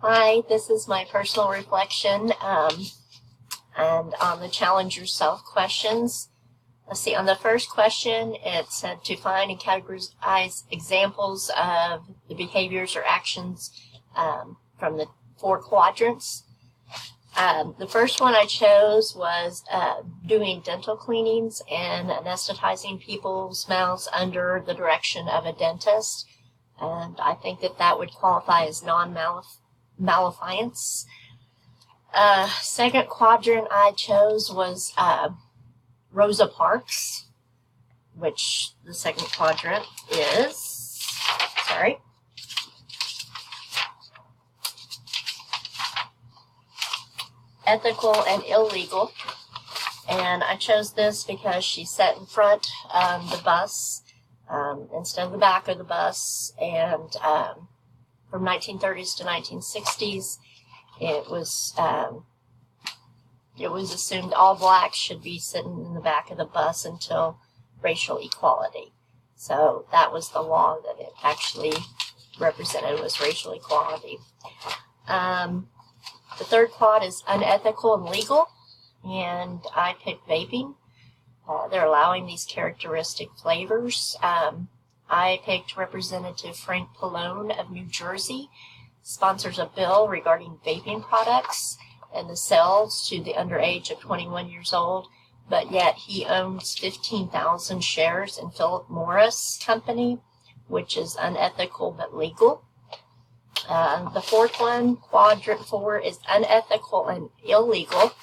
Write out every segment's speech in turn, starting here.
Hi, this is my personal reflection, and on the challenge yourself questions. Let's see, on the first question, it said to find and categorize examples of the behaviors or actions from the 4 quadrants. The first one I chose was doing dental cleanings and anesthetizing people's mouths under the direction of a dentist. And I think that would qualify as non-malafeasance. Second quadrant I chose was Rosa Parks, which the second quadrant is, ethical and illegal. And I chose this because she sat in front of the bus instead of the back of the bus, and from 1930s to 1960s, it was assumed all blacks should be sitting in the back of the bus until racial equality. So that was the law that it actually represented, was racial equality. The third quad is unethical and legal, and I picked vaping. They're allowing these characteristic flavors. I picked Representative Frank Pallone of New Jersey, sponsors a bill regarding vaping products and the sales to the underage of 21 years old, but yet he owns 15,000 shares in Philip Morris Company, which is unethical but legal. The fourth one, quadrant 4, is unethical and illegal.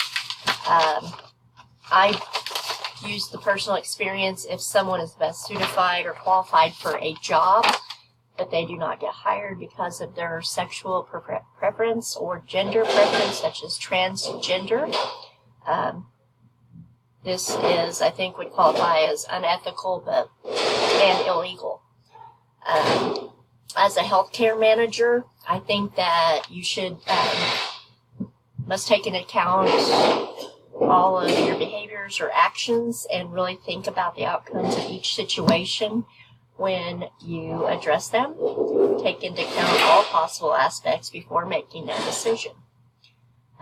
I use the personal experience if someone is best suited or qualified for a job, but they do not get hired because of their sexual preference or gender preference, such as transgender. This is, I think, would qualify as unethical and illegal. As a healthcare manager, I think that you must take into account all of your behaviors or actions and really think about the outcomes of each situation when you address them. Take into account all possible aspects before making that decision.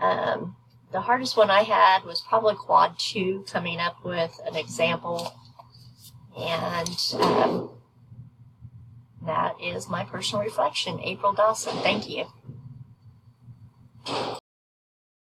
The hardest one I had was probably quad 2, coming up with an example, and that is my personal reflection. April Dawson, thank you.